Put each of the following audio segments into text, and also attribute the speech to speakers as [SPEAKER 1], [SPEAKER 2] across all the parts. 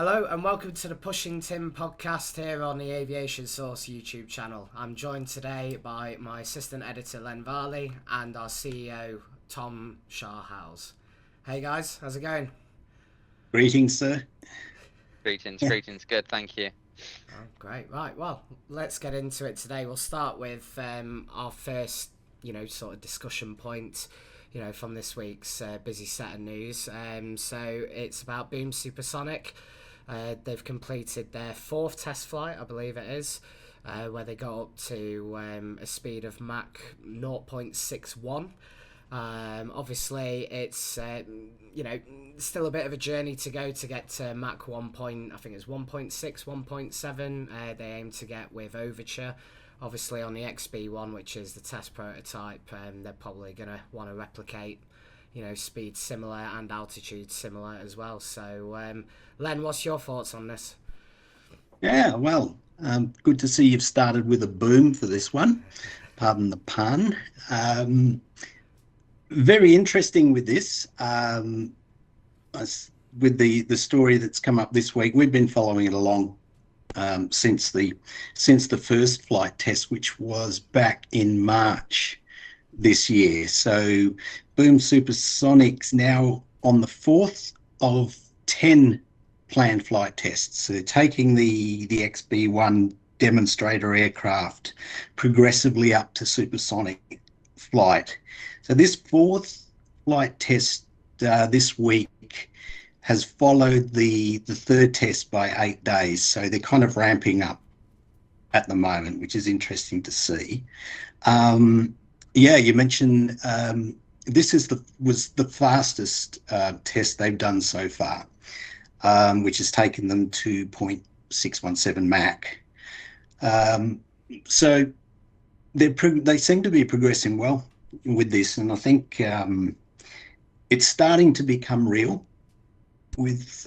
[SPEAKER 1] Hello and welcome to the Pushing Tim podcast here on the AviationSource YouTube channel. I'm joined today by my assistant editor Len Varley and our CEO Tom Sharhouse. Hey guys, how's it going?
[SPEAKER 2] Greetings, sir.
[SPEAKER 3] Greetings. Good, thank you.
[SPEAKER 1] Oh, great. Right, well, let's get into it today. We'll start with our first, sort of discussion point, from this week's busy set of news. So it's about Boom Supersonic. They've completed their fourth test flight, I believe it is, where they got up to a speed of Mach 0.61. Obviously, it's still a bit of a journey to go to get to Mach 1. I think it's 1.6, 1.7. They aim to get with Overture. Obviously, on the XB1, which is the test prototype, they're probably going to want to replicate speed similar and altitude similar as well. So, Len, what's your thoughts on this?
[SPEAKER 2] Yeah, well, good to see you've started with a boom for this one. Pardon the pun. Very interesting with this. With the story that's come up this week, we've been following it along since the first flight test, which was back in March this year. So Boom Supersonic's now on the fourth of 10 planned flight tests. So they're taking the XB1 demonstrator aircraft progressively up to supersonic flight. So this fourth flight test this week has followed the third test by 8 days. So they're kind of ramping up at the moment, which is interesting to see. Yeah, you mentioned this was the fastest test they've done so far, which has taken them to 0.617 Mach. So they seem to be progressing well with this, and I think it's starting to become real with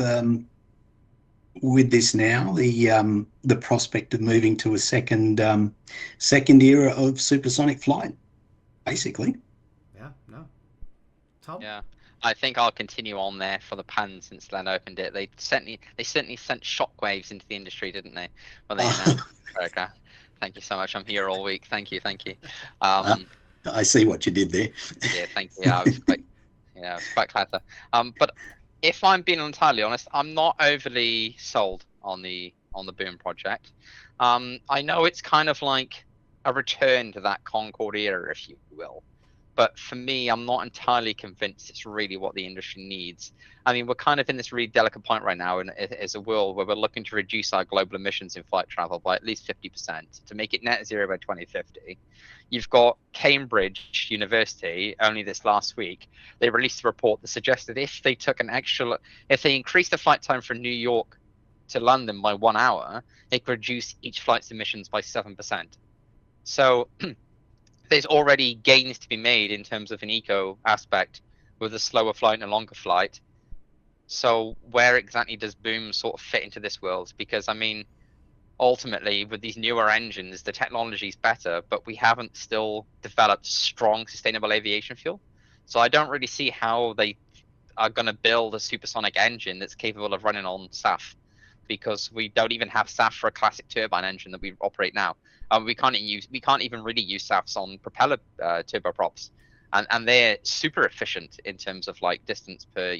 [SPEAKER 2] this now. The prospect of moving to a second era of supersonic flight, basically.
[SPEAKER 1] Yeah, no. Tom?
[SPEAKER 3] Yeah, I think I'll continue on there for the pan since Len opened it. They certainly sent shockwaves into the industry, didn't they? When they announced the program. Thank you so much. I'm here all week. Thank you.
[SPEAKER 2] I see what you did there.
[SPEAKER 3] Yeah, thank you. I was quite clever. But if I'm being entirely honest, I'm not overly sold on the Boom project. I know it's kind of like a return to that Concorde era, if you will. But for me, I'm not entirely convinced it's really what the industry needs. I mean, we're kind of in this really delicate point right now as a world where we're looking to reduce our global emissions in flight travel by at least 50% to make it net zero by 2050. You've got Cambridge University, only this last week, they released a report that suggested if they increased the flight time from New York to London by 1 hour, they could reduce each flight's emissions by 7%. So there's already gains to be made in terms of an eco aspect with a slower flight and a longer flight. So where exactly does Boom sort of fit into this world? Because I mean, ultimately with these newer engines, the technology is better, but we haven't still developed strong sustainable aviation fuel. So I don't really see how they are going to build a supersonic engine that's capable of running on SAF, because we don't even have SAF for a classic turbine engine that we operate now. We can't even really use SAFs on propeller turboprops, and they're super efficient in terms of like distance per,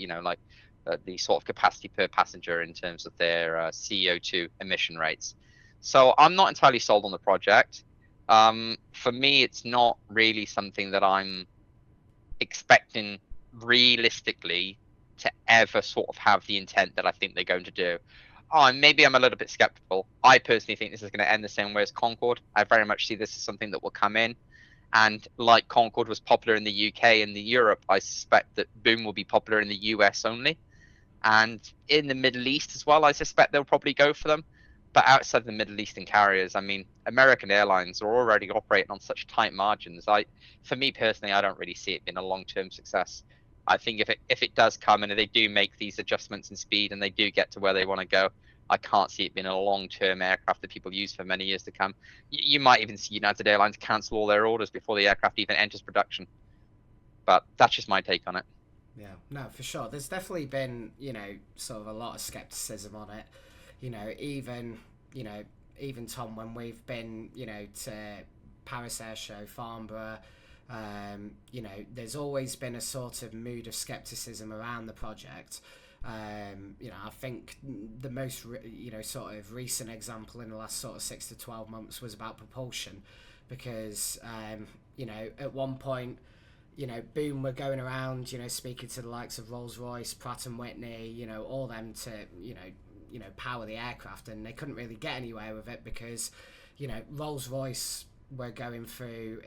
[SPEAKER 3] the sort of capacity per passenger in terms of their CO2 emission rates. So I'm not entirely sold on the project. For me, it's not really something that I'm expecting realistically to ever sort of have the intent that I think they're going to do. Maybe I'm a little bit skeptical. I personally think this is going to end the same way as Concorde. I very much see this as something that will come in, and like Concorde was popular in the UK and the Europe, I suspect that Boom will be popular in the US only, and in the Middle East as well. I suspect they'll probably go for them, but outside the Middle Eastern carriers, I mean, American Airlines are already operating on such tight margins. For me personally, I don't really see it being a long-term success. I think if it does come and if they do make these adjustments in speed and they do get to where they want to go, I can't see it being a long-term aircraft that people use for many years to come. You might even see United Airlines cancel all their orders before the aircraft even enters production. But that's just my take on it.
[SPEAKER 1] Yeah, no, for sure. There's definitely been, sort of a lot of skepticism on it. Even, even Tom, when we've been, to Paris Air Show, Farnborough, there's always been a sort of mood of skepticism around the project. I think the most, sort of recent example in the last sort of 6 to 12 months was about propulsion, because, at one point, Boom were going around, speaking to the likes of Rolls-Royce, Pratt and Whitney, all them to, power the aircraft, and they couldn't really get anywhere with it because, Rolls-Royce were going through,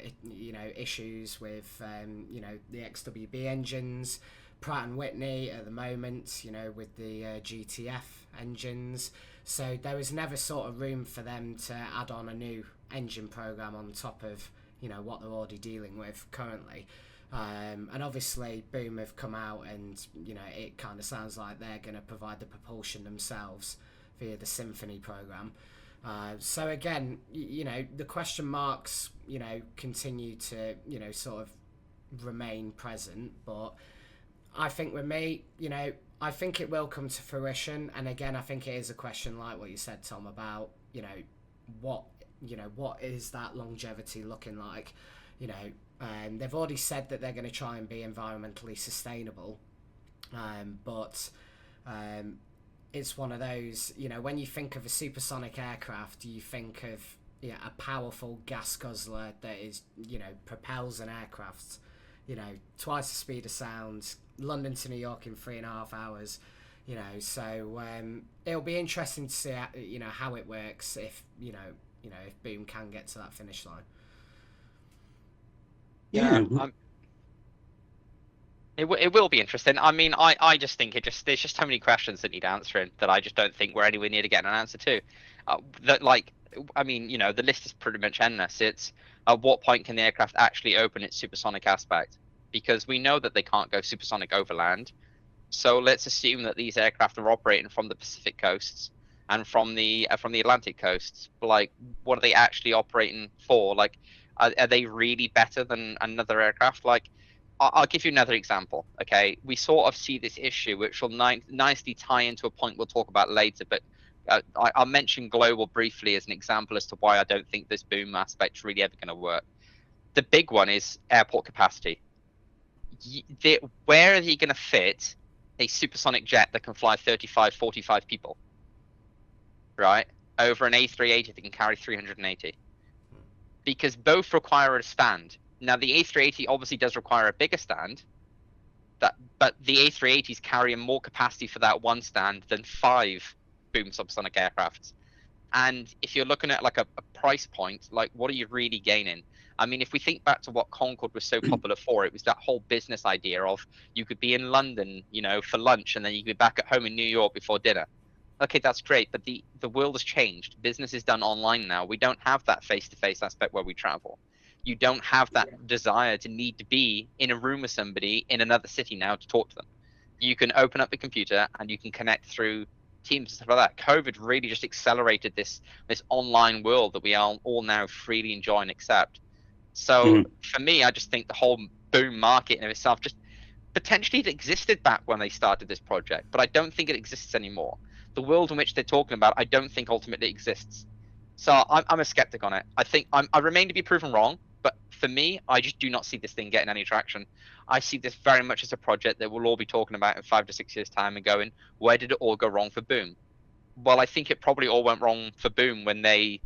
[SPEAKER 1] issues with, the XWB engines, Pratt and Whitney at the moment, with the GTF engines. So there was never sort of room for them to add on a new engine program on top of, what they're already dealing with currently. And obviously Boom have come out and, it kind of sounds like they're going to provide the propulsion themselves via the Symphony program. So again, the question marks, continue to, sort of remain present. But I think with me, I think it will come to fruition. And again, I think it is a question like what you said, Tom, about, what is that longevity looking like? They've already said that they're going to try and be environmentally sustainable, but it's one of those, when you think of a supersonic aircraft, you think of a powerful gas guzzler that is, propels an aircraft, twice the speed of sound, London to New York in 3.5 hours. So it'll be interesting to see how it works if if Boom can get to that finish line.
[SPEAKER 2] Yeah.
[SPEAKER 3] It will be interesting. I mean, I just think there's just so many questions that need answering that I just don't think we're anywhere near to getting an answer to. The list is pretty much endless. It's at what point can the aircraft actually open its supersonic aspect? Because we know that they can't go supersonic over land. So let's assume that these aircraft are operating from the Pacific coasts and from the Atlantic coasts. Like, what are they actually operating for? Like, are they really better than another aircraft? Like, I'll give you another example. Okay, we sort of see this issue, which will nicely tie into a point we'll talk about later. But I'll mention global briefly as an example as to why I don't think this Boom aspect's really ever going to work. The big one is airport capacity. Where are you going to fit a supersonic jet that can fly 35, 45 people, right, over an A380 that can carry 380? Because both require a stand. Now, the A380 obviously does require a bigger stand, but the A380s carry more capacity for that one stand than 5 Boom subsonic aircrafts. And if you're looking at like a price point, like, what are you really gaining? I mean, if we think back to what Concorde was so popular for, it was that whole business idea of you could be in London, for lunch, and then you could be back at home in New York before dinner. Okay, that's great, but the world has changed. Business is done online now. We don't have that face-to-face aspect where we travel. You don't have that desire to need to be in a room with somebody in another city now to talk to them. You can open up the computer and you can connect through Teams and stuff like that. COVID really just accelerated this online world that we all now freely enjoy and accept. So for me, I just think the whole Boom market in itself just potentially it existed back when they started this project, but I don't think it exists anymore. The world in which they're talking about, I don't think ultimately exists. So I'm a skeptic on it. I think I remain to be proven wrong, but for me, I just do not see this thing getting any traction. I see this very much as a project that we'll all be talking about in 5 to 6 years' time and going, where did it all go wrong for Boom? Well, I think it probably all went wrong for Boom when they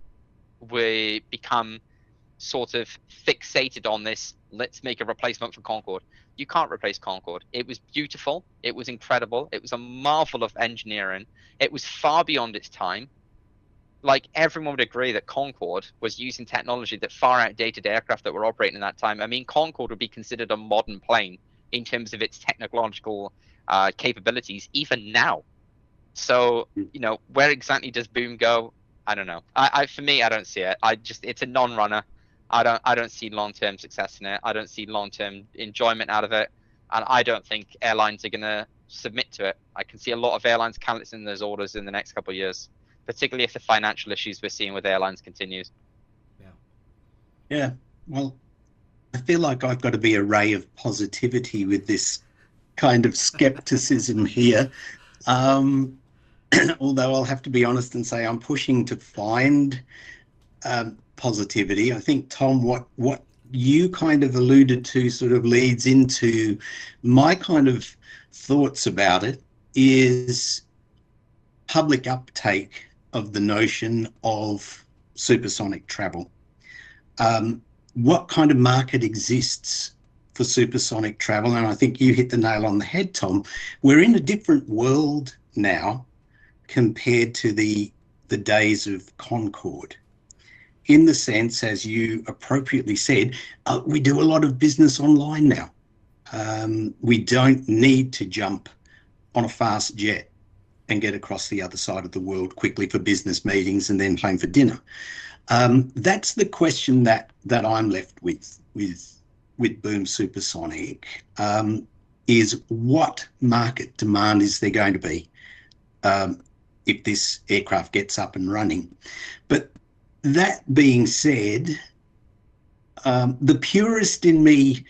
[SPEAKER 3] become sort of fixated on this, let's make a replacement for Concorde. You can't replace Concorde. It was beautiful. It was incredible. It was a marvel of engineering. It was far beyond its time. Like, everyone would agree that Concorde was using technology that far outdated aircraft that were operating in that time. I mean, Concorde would be considered a modern plane in terms of its technological capabilities, even now. So, where exactly does Boom go? I don't know. For me, I don't see it. It's a non-runner. I don't see long-term success in it. I don't see long-term enjoyment out of it, and I don't think airlines are going to submit to it. I can see a lot of airlines canceling those orders in the next couple of years, particularly if the financial issues we're seeing with airlines continues.
[SPEAKER 2] Yeah. Well, I feel like I've got to be a ray of positivity with this kind of skepticism here. Although I'll have to be honest and say I'm pushing to find positivity. I think, Tom, what you kind of alluded to sort of leads into my kind of thoughts about it is public uptake of the notion of supersonic travel. What kind of market exists for supersonic travel? And I think you hit the nail on the head, Tom. We're in a different world now compared to the days of Concorde. In the sense, as you appropriately said, we do a lot of business online now. We don't need to jump on a fast jet and get across the other side of the world quickly for business meetings and then home for dinner. That's the question that I'm left with Boom Supersonic, is what market demand is there going to be if this aircraft gets up and running? But that being said, the purist in me,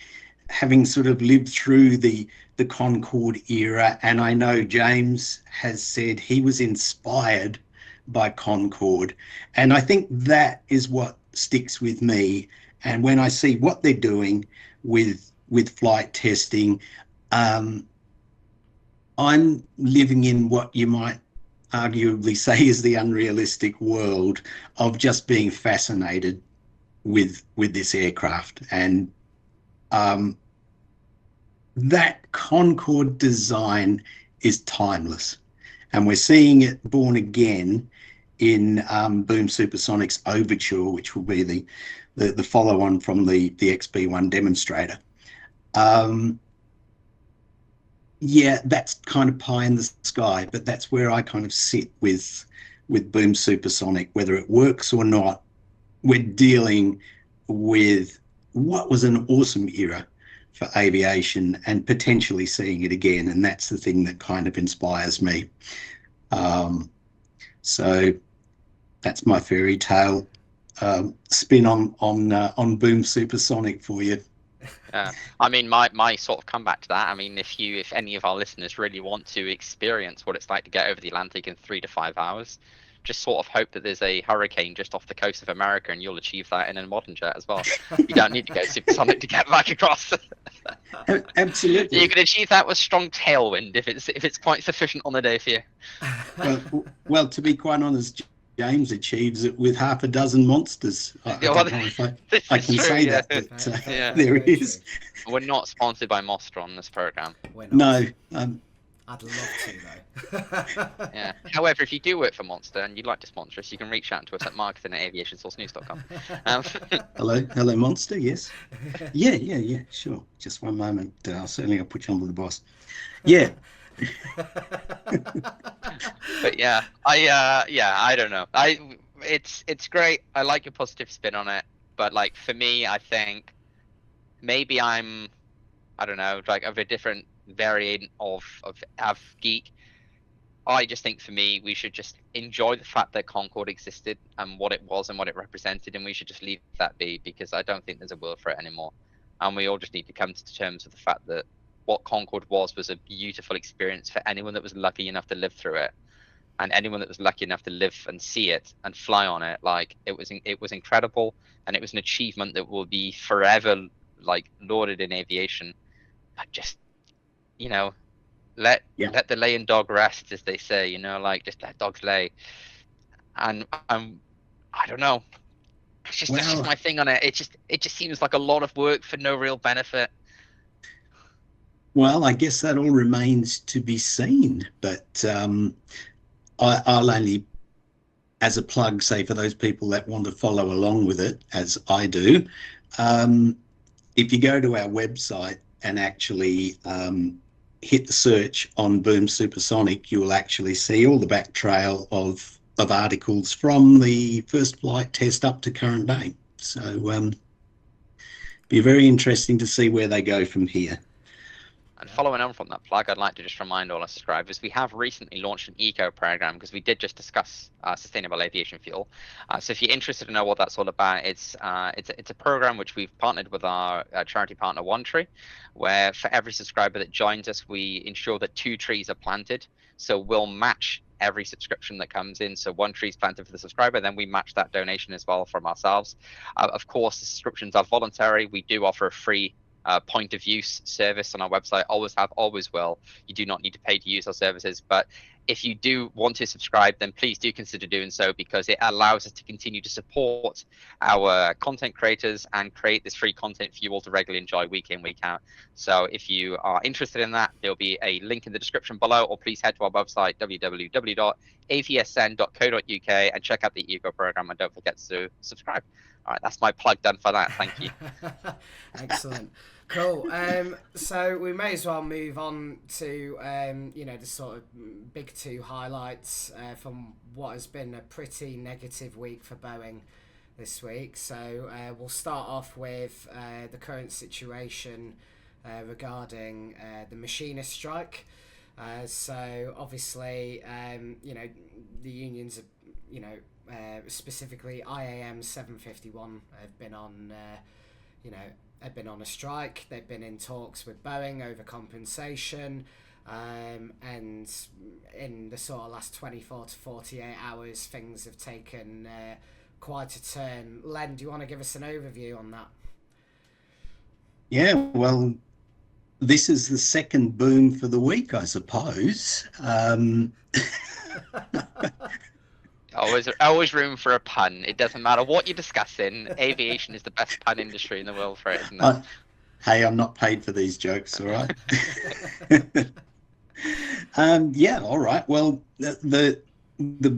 [SPEAKER 2] having sort of lived through the Concorde era, and I know James has said he was inspired by Concorde, and I think that is what sticks with me. And when I see what they're doing with flight testing, I'm living in what you might arguably say is the unrealistic world of just being fascinated with this aircraft. And that Concorde design is timeless, and we're seeing it born again in Boom Supersonic's Overture, which will be the follow-on from the XB1 demonstrator. Yeah, that's kind of pie in the sky, but that's where I kind of sit with Boom Supersonic. Whether it works or not, we're dealing with what was an awesome era for aviation and potentially seeing it again, and that's the thing that kind of inspires me. So that's my fairy tale spin on Boom Supersonic for you.
[SPEAKER 3] I mean, my sort of comeback to that, I mean, if any of our listeners really want to experience what it's like to get over the Atlantic in 3 to 5 hours, just sort of hope that there's a hurricane just off the coast of America, and you'll achieve that in a modern jet as well. You don't need to go supersonic to get back across.
[SPEAKER 2] Absolutely.
[SPEAKER 3] You can achieve that with strong tailwind if it's quite sufficient on the day for you.
[SPEAKER 2] Well, to be quite honest, James achieves it with half a dozen monsters. I don't know if I can say that, but there it is.
[SPEAKER 3] We're not sponsored by Monster on this program.
[SPEAKER 2] No.
[SPEAKER 1] I'd love to, though.
[SPEAKER 3] Yeah. However, if you do work for Monster and you'd like to sponsor us, you can reach out to us at marketing@aviationsourcenews.com.
[SPEAKER 2] Hello, Monster. Yes. Yeah. Sure. Just one moment. I'll put you on with the boss. Yeah.
[SPEAKER 3] But yeah, I don't know. It's great. I like your positive spin on it, but like for me, I think maybe I don't know, like of a different variant of av geek. I just think for me, we should just enjoy the fact that Concorde existed and what it was and what it represented, and we should just leave that be, because I don't think there's a world for it anymore. And we all just need to come to terms with the fact that what Concorde was a beautiful experience for anyone that was lucky enough to live through it, and anyone that was lucky enough to live and see it and fly on it. Like it was incredible, and it was an achievement that will be forever like lauded in aviation. But just, let the laying dog rest, as they say, like just let dogs lay. And I don't know. That's just my thing on it. It just seems like a lot of work for no real benefit.
[SPEAKER 2] Well, I guess that all remains to be seen, but I'll only, as a plug, say for those people that want to follow along with it, as I do, if you go to our website and actually hit the search on Boom Supersonic, you will actually see all the back trail of articles from the first flight test up to current day. So be very interesting to see where they go from here.
[SPEAKER 3] And following on from that plug, I'd like to just remind all our subscribers, we have recently launched an eco program because we did just discuss sustainable aviation fuel. So if you're interested to know what that's all about, it's a program which we've partnered with our charity partner One Tree, where for every subscriber that joins us, we ensure that 2 trees are planted. So we'll match every subscription that comes in. So 1 tree is planted for the subscriber, then we match that donation as well from ourselves. Of course, the subscriptions are voluntary. We do offer a free point of use service on our website. Always have, always will. You do not need to pay to use our services, but if you do want to subscribe, then please do consider doing so, because it allows us to continue to support our content creators and create this free content for you all to regularly enjoy week in, week out. So if you are interested in that, there'll be a link in the description below, or please head to our website www.avsn.co.uk and check out the eco program, and don't forget to subscribe. All right, that's my plug done for that. Thank you.
[SPEAKER 1] Excellent. Cool. So we may as well move on to the sort of big 2 highlights from what has been a pretty negative week for Boeing this week. So we'll start off with the current situation regarding the machinist strike. So obviously, the unions, specifically IAM 751 have been on, have been on a strike. They've been in talks with Boeing over compensation, and in the sort of last 24 to 48 hours, things have taken quite a turn. Len, do you want to give us an overview on that?
[SPEAKER 2] Yeah, well, this is the second boom for the week, I suppose.
[SPEAKER 3] Always room for a pun. It doesn't matter what you're discussing. Aviation is the best pun industry in the world for it, isn't it?
[SPEAKER 2] Hey, I'm not paid for these jokes, all right? Yeah, all right. Well, the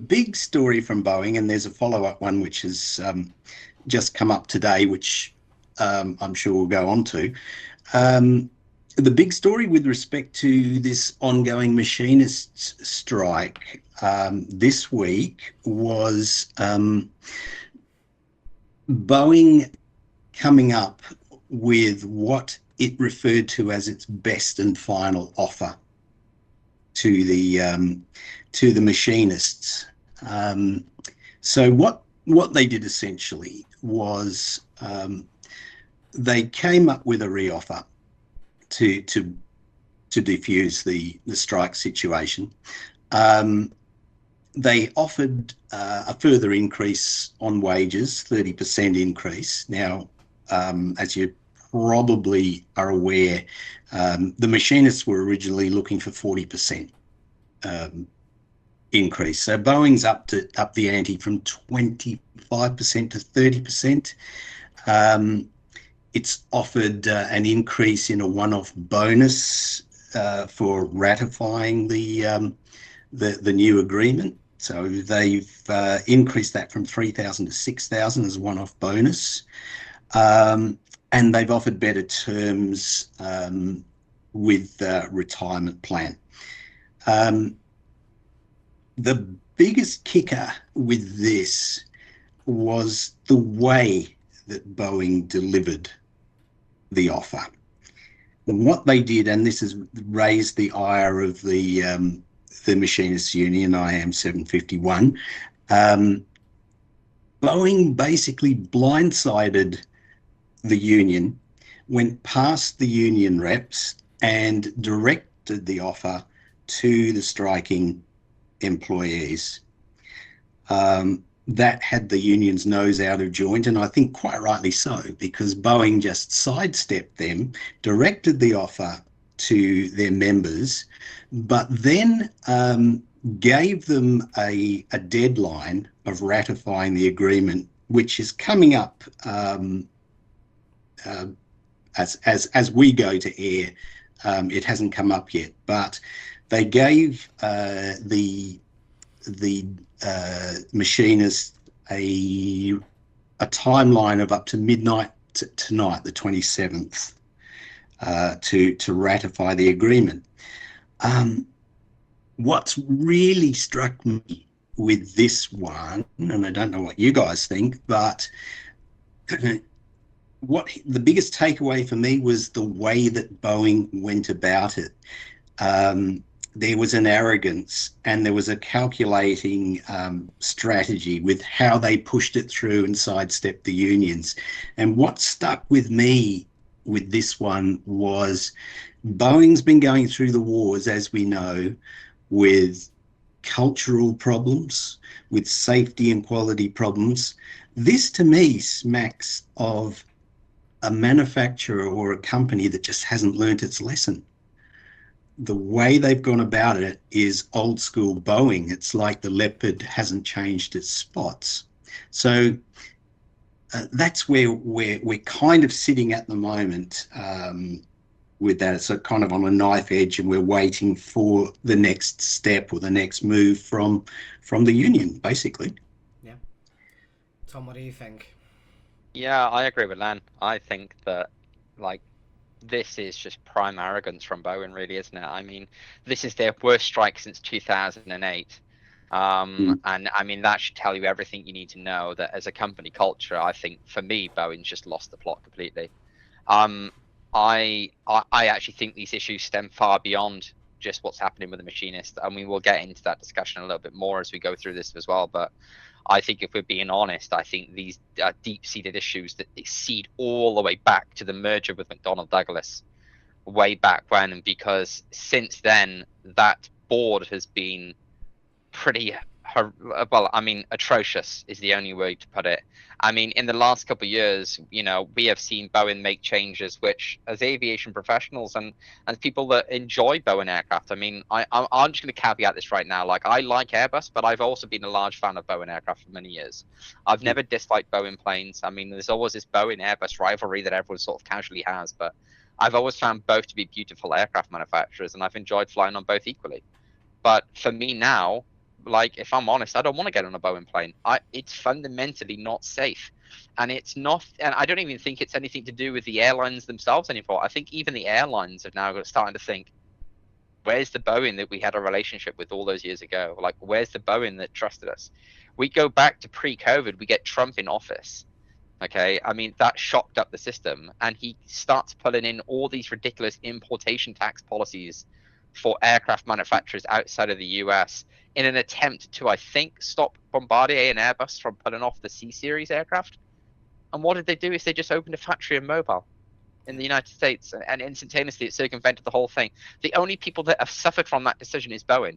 [SPEAKER 2] big story from Boeing, and there's a follow-up one which has just come up today, which I'm sure we'll go on to. The big story with respect to this ongoing machinists strike this week was Boeing coming up with what it referred to as its best and final offer to the machinists. So what they did essentially was they came up with a reoffer to defuse the strike situation. They offered a further increase on wages, 30% increase. Now, as you probably are aware, the machinists were originally looking for 40% increase. So Boeing's up the ante from 25% to 30%. It's offered an increase in a one-off bonus for ratifying the new agreement. So they've increased that from 3,000 to 6,000 as a one-off bonus, and they've offered better terms with the retirement plan. The biggest kicker with this was the way that Boeing delivered the offer. And what they did, and this has raised the ire of the Machinists Union, IAM 751, Boeing basically blindsided the union, went past the union reps and directed the offer to the striking employees. That had the union's nose out of joint, and I think quite rightly so, because Boeing just sidestepped them, directed the offer to their members, but then gave them a deadline of ratifying the agreement, which is coming up as we go to air. It hasn't come up yet, but they gave the machinists a timeline of up to midnight tonight, the 27th, to ratify the agreement. What's really struck me with this one, and I don't know what you guys think, but what the biggest takeaway for me was the way that Boeing went about it. There was an arrogance and there was a calculating strategy with how they pushed it through and sidestepped the unions. And what stuck with me with this one was Boeing's been going through the wars, as we know, with cultural problems, with safety and quality problems. This to me smacks of a manufacturer or a company that just hasn't learnt its lesson. The way they've gone about it is old school Boeing. It's like the leopard hasn't changed its spots. So that's where we're kind of sitting at the moment with that. It's kind of on a knife edge, and we're waiting for the next step or the next move from the union, basically.
[SPEAKER 1] Yeah. Tom, what do you think?
[SPEAKER 3] Yeah, I agree with Len. I think that, like, this is just prime arrogance from Boeing, really, isn't it? I mean, this is their worst strike since 2008. And I mean, that should tell you everything you need to know, that as a company culture, I think for me, Boeing's just lost the plot completely. I actually think these issues stem far beyond just what's happening with the machinist. I mean, we'll get into that discussion a little bit more as we go through this as well. But I think if we're being honest, I think these are deep-seated issues that exceed all the way back to the merger with McDonnell Douglas way back when. And because since then, that board has been pretty, well, I mean, atrocious is the only way to put it. I mean, in the last couple of years, you know, we have seen Boeing make changes, which, as aviation professionals and people that enjoy Boeing aircraft, I mean, I'm just going to caveat this right now. Like, I like Airbus, but I've also been a large fan of Boeing aircraft for many years. I've never disliked Boeing planes. I mean, there's always this Boeing Airbus rivalry that everyone sort of casually has, but I've always found both to be beautiful aircraft manufacturers, and I've enjoyed flying on both equally. But for me now, like, if I'm honest, I don't want to get on a Boeing plane. It's fundamentally not safe, and it's not. And I don't even think it's anything to do with the airlines themselves anymore. I think even the airlines have now starting to think, where's the Boeing that we had a relationship with all those years ago? Like, where's the Boeing that trusted us? We go back to pre-COVID. We get Trump in office. Okay, I mean, that shocked up the system, and he starts pulling in all these ridiculous importation tax policies for aircraft manufacturers outside of the US in an attempt to, I think, stop Bombardier and Airbus from pulling off the C-Series aircraft. And what did they do is they just opened a factory in Mobile in the United States, and instantaneously it circumvented the whole thing. The only people that have suffered from that decision is Boeing,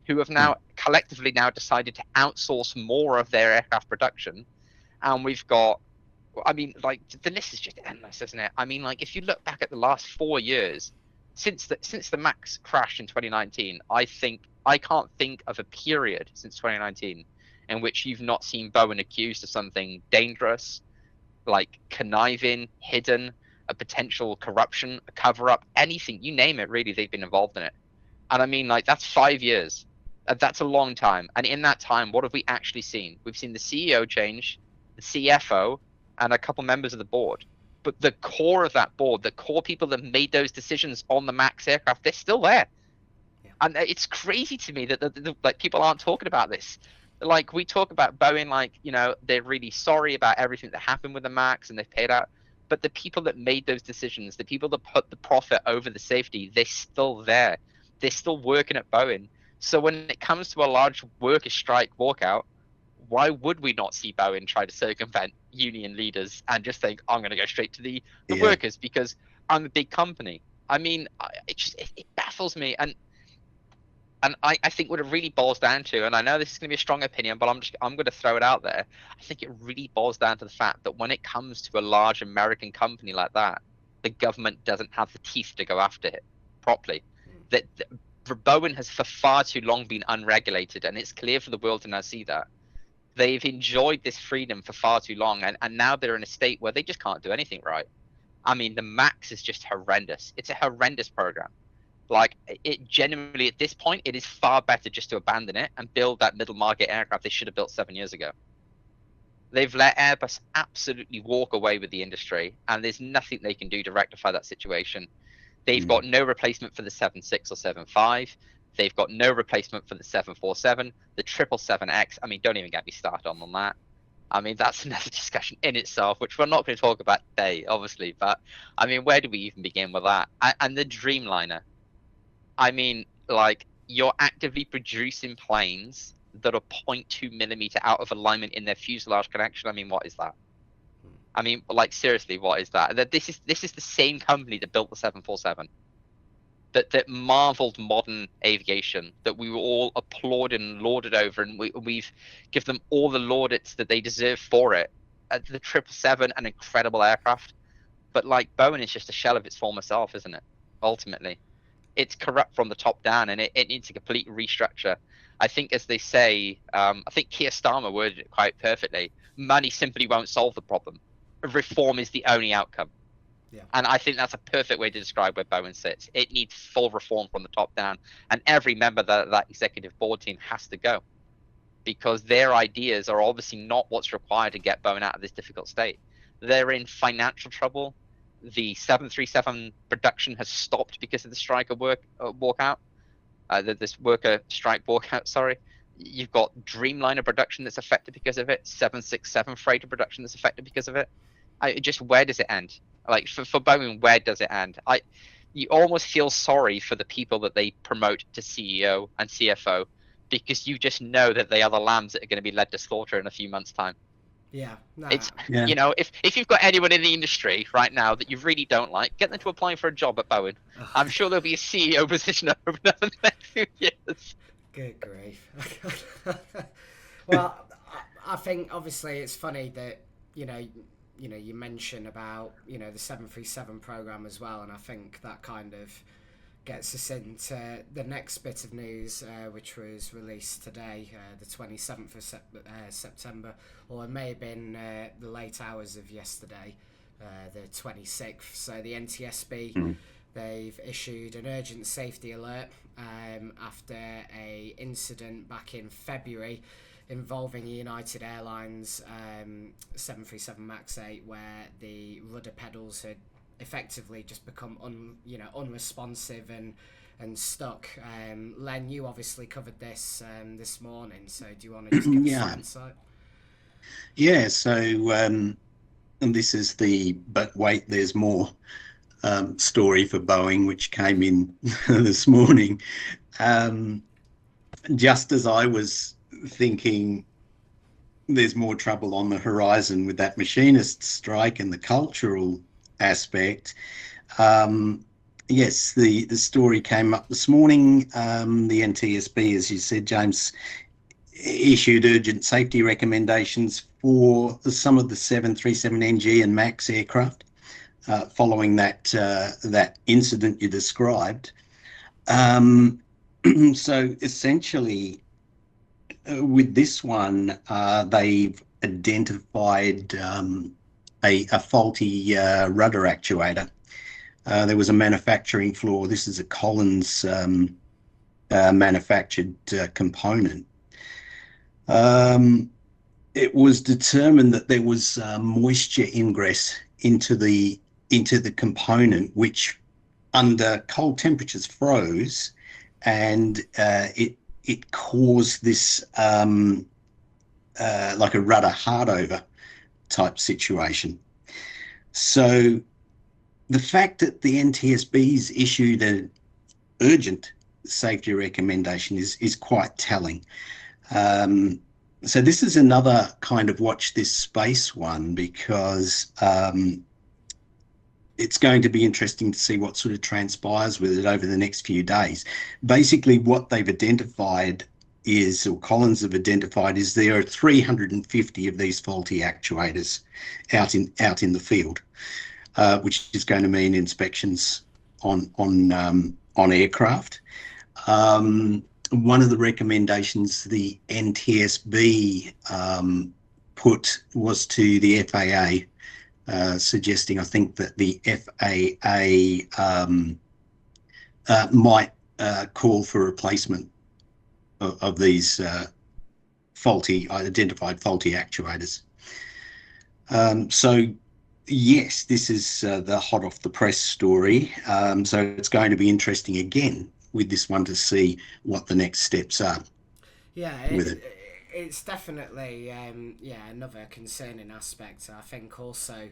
[SPEAKER 3] who have now collectively now decided to outsource more of their aircraft production. And we've got, I mean, like, the list is just endless, isn't it? I mean, like, if you look back at the last 4 years, since the Max crashed in 2019, I can't think of a period since 2019 in which you've not seen Boeing accused of something dangerous, like conniving, hidden, a potential corruption, a cover-up, anything, you name it, really, they've been involved in it. And I mean, like, that's 5 years. That's a long time. And in that time, what have we actually seen? We've seen the CEO change, the CFO, and a couple members of the board. But the core of that board, the core people that made those decisions on the Max aircraft, they're still there. Yeah. And it's crazy to me that like, people aren't talking about this. Like, we talk about Boeing, like, you know, they're really sorry about everything that happened with the Max and they've paid out. But the people that made those decisions, the people that put the profit over the safety, they're still there. They're still working at Boeing. So when it comes to a large worker strike walkout, why would we not see Boeing try to circumvent union leaders and just think, I'm going to go straight to the workers because I'm a big company? I mean, it baffles me. And I think what it really boils down to, and I know this is going to be a strong opinion, but I'm going to throw it out there. I think it really boils down to the fact that when it comes to a large American company like that, the government doesn't have the teeth to go after it properly. That Boeing has for far too long been unregulated, and it's clear for the world to now see that. They've enjoyed this freedom for far too long, and now they're in a state where they just can't do anything right. I mean, the Max is just horrendous. It's a horrendous program. Like, it genuinely, at this point, it is far better just to abandon it and build that middle market aircraft they should have built 7 years ago. They've let Airbus absolutely walk away with the industry, and there's nothing they can do to rectify that situation. They've got no replacement for the 7.6 or 7.5. They've got no replacement for the 747, the 777X. I mean, don't even get me started on that. I mean, that's another discussion in itself, which we're not going to talk about today, obviously. But I mean, where do we even begin with that? And the Dreamliner. I mean, like, you're actively producing planes that are 0.2 millimeter out of alignment in their fuselage connection. I mean, what is that? I mean, like, seriously, what is that? This is the same company that built the 747, that marveled modern aviation, that we were all applauded and lauded over, and we've given them all the laudits that they deserve for it. The 777, an incredible aircraft, but like, Boeing is just a shell of its former self, isn't it? Ultimately, it's corrupt from the top down, and it needs a complete restructure. I think, as they say, I think Keir Starmer worded it quite perfectly: money simply won't solve the problem. Reform is the only outcome.
[SPEAKER 1] Yeah.
[SPEAKER 3] And I think that's a perfect way to describe where Boeing sits. It needs full reform from the top down, and every member of that executive board team has to go, because their ideas are obviously not what's required to get Boeing out of this difficult state. They're in financial trouble. The 737 production has stopped because of the strike of walkout. This worker strike walkout, sorry. You've got Dreamliner production that's affected because of it. 767 freighter production that's affected because of it. Where does it end? Like, for Boeing, where does it end? You almost feel sorry for the people that they promote to CEO and CFO, because you just know that they are the lambs that are going to be led to slaughter in a few months' time.
[SPEAKER 1] Yeah, no.
[SPEAKER 3] You know, if you've got anyone in the industry right now that you really don't like, get them to apply for a job at Boeing. I'm sure there'll be a CEO position over the next few years.
[SPEAKER 1] Good grief. Well, I think obviously it's funny that you mention about the 737 program as well, and I think that kind of gets us into the next bit of news, which was released today, the 27th of September, or it may have been the late hours of yesterday, the 26th. So the NTSB, they've issued an urgent safety alert after a incident back in February involving United Airlines 737 MAX 8, where the rudder pedals had effectively just become unresponsive and stuck. Len, you obviously covered this this morning, so do you want to just give us some insight?
[SPEAKER 2] Yeah, so and this is but wait, there's more story for Boeing, which came in this morning. Just as I was thinking there's more trouble on the horizon with that machinist strike and the cultural aspect, yes, the story came up this morning. The NTSB, as you said, James, issued urgent safety recommendations for some of the 737NG and MAX aircraft following that incident you described. So essentially, with this one, they've identified a faulty rudder actuator. There was a manufacturing flaw. This is a Collins manufactured component. It was determined that there was moisture ingress into the component, which under cold temperatures froze, and it caused this like a rudder hardover type situation. So the fact that the NTSB's issued an urgent safety recommendation is quite telling. So this is another kind of watch this space one, because it's going to be interesting to see what sort of transpires with it over the next few days. Basically, what they've identified is, or Collins have identified, is there are 350 of these faulty actuators out in the field, which is going to mean inspections on aircraft. One of the recommendations the NTSB put was to the FAA, suggesting, I think, that the FAA might call for replacement of these identified faulty actuators. So yes, this is the hot off the press story. So it's going to be interesting again with this one to see what the next steps are.
[SPEAKER 1] Yeah,
[SPEAKER 2] with it.
[SPEAKER 1] it's definitely another concerning aspect. I think also,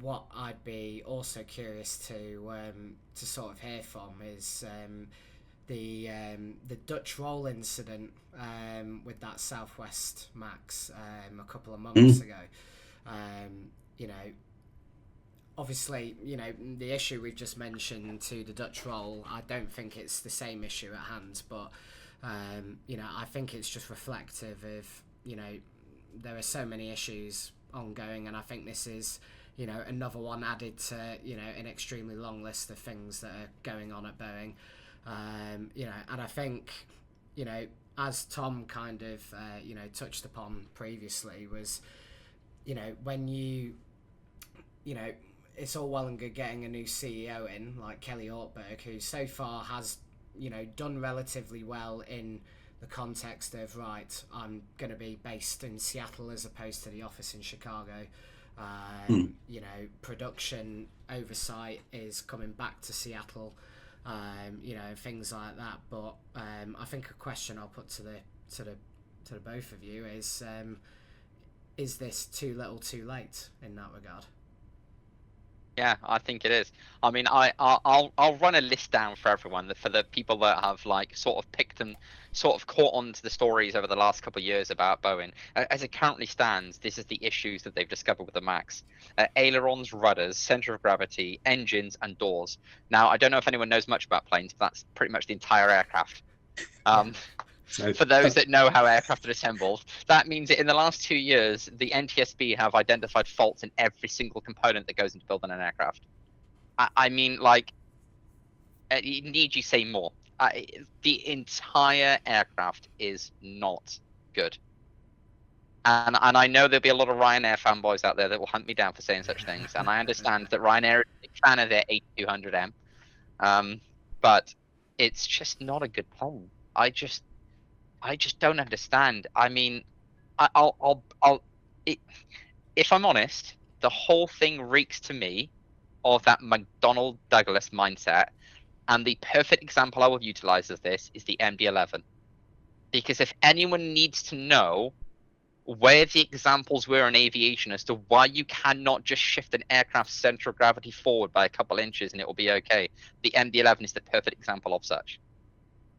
[SPEAKER 1] what I'd be also curious to sort of hear from is the Dutch roll incident with that Southwest Max a couple of months ago. You know, obviously, the issue we've just mentioned to the Dutch roll, I don't think it's the same issue at hand, but I think it's just reflective of, there are so many issues ongoing, and I think this is, another one added to, an extremely long list of things that are going on at Boeing. And I think, as Tom kind of, touched upon previously, was, when it's all well and good getting a new CEO in, like Kelly Ortberg, who so far has, done relatively well in the context of, right, I'm going to be based in Seattle as opposed to the office in Chicago. Production oversight is coming back to Seattle, things like that. But I think a question I'll put to the both of you is this too little too late in that regard?
[SPEAKER 3] Yeah, I think it is. I mean, I'll run a list down for everyone, for the people that have like sort of picked and sort of caught on to the stories over the last couple of years about Boeing. As it currently stands, this is the issues that they've discovered with the Max: ailerons, rudders, center of gravity, engines, and doors. Now, I don't know if anyone knows much about planes, but that's pretty much the entire aircraft. For those that know how aircraft are assembled, that means that in the last 2 years, the NTSB have identified faults in every single component that goes into building an aircraft. I mean, like, need you say more? The entire aircraft is not good. And I know there'll be a lot of Ryanair fanboys out there that will hunt me down for saying such things. And I understand that Ryanair is a big fan of their 8200M. But it's just not a good plane. I just don't understand. I mean, if I'm honest, the whole thing reeks to me of that McDonnell Douglas mindset, and the perfect example I will utilize of this is the MD-11. Because if anyone needs to know where the examples were in aviation as to why you cannot just shift an aircraft's center of gravity forward by a couple inches and it will be okay, the MD-11 is the perfect example of such.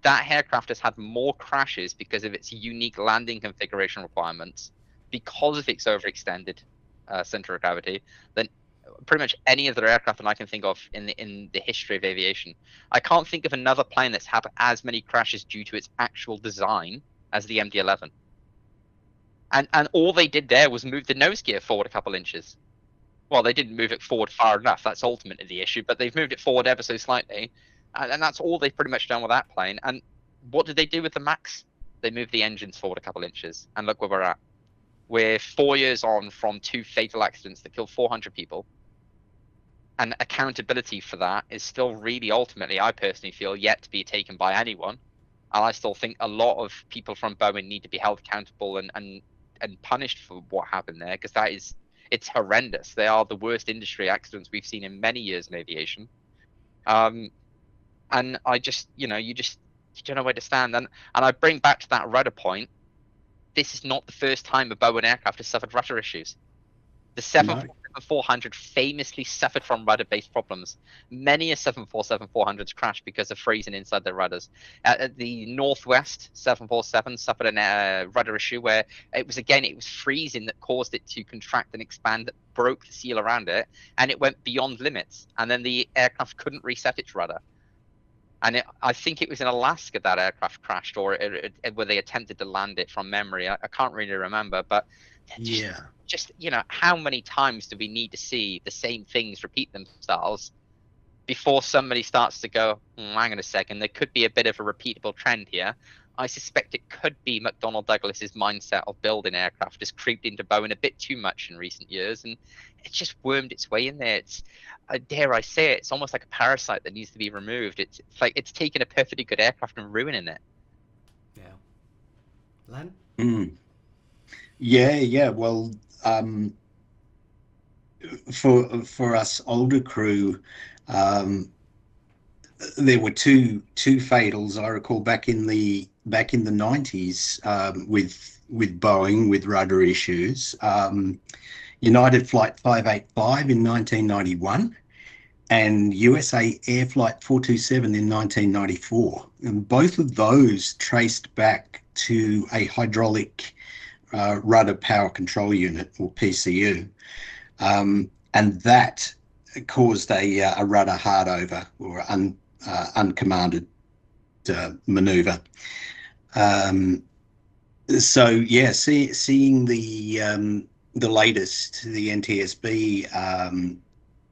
[SPEAKER 3] That aircraft has had more crashes because of its unique landing configuration requirements, because of its overextended center of gravity, than pretty much any other aircraft that I can think of in the history of aviation. I can't think of another plane that's had as many crashes due to its actual design as the MD-11. And all they did there was move the nose gear forward a couple inches. Well, they didn't move it forward far enough. That's ultimately the issue, but they've moved it forward ever so slightly. And that's all they've pretty much done with that plane. And what did they do with the Max? They moved the engines forward a couple inches. And look where we're at. We're 4 years on from 2 fatal accidents that killed 400 people. And accountability for that is still really, ultimately, I personally feel, yet to be taken by anyone. And I still think a lot of people from Boeing need to be held accountable and punished for what happened there, because it's horrendous. They are the worst industry accidents we've seen in many years in aviation. And I just, you don't know where to stand. And I bring back to that rudder point. This is not the first time a Boeing aircraft has suffered rudder issues. The 747-400 famously suffered from rudder-based problems. Many a 747-400s crashed because of freezing inside their rudders. The Northwest 747 suffered a rudder issue where it was freezing that caused it to contract and expand, that broke the seal around it, and it went beyond limits. And then the aircraft couldn't reset its rudder. And I think it was in Alaska that aircraft crashed, or where they attempted to land it from memory. I can't really remember, but just how many times do we need to see the same things repeat themselves before somebody starts to go, hang on a second, there could be a bit of a repeatable trend here. I suspect it could be McDonnell Douglas's mindset of building aircraft has creeped into Boeing a bit too much in recent years, and it's just wormed its way in there. It's, dare I say it, it's almost like a parasite that needs to be removed. It's like it's taken a perfectly good aircraft and ruining it.
[SPEAKER 1] Yeah. Len?
[SPEAKER 2] Yeah. Well, for us older crew, there were two fatals I recall back in the back in the 90s with Boeing with rudder issues. United Flight 585 in 1991 and USA Air Flight 427 in 1994. And both of those traced back to a hydraulic rudder power control unit, or PCU. And that caused a rudder hard over or uncommanded maneuver. So yeah, seeing the latest, the NTSB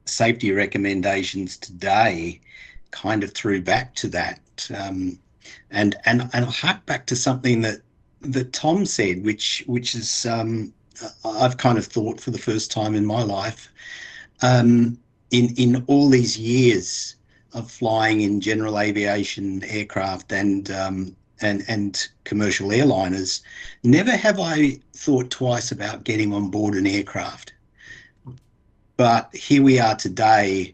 [SPEAKER 2] safety recommendations today, kind of threw back to that, and I'll hark back to something that Tom said, which is I've kind of thought for the first time in my life, in all these years of flying in general aviation aircraft and commercial airliners, never have I thought twice about getting on board an aircraft. But here we are today,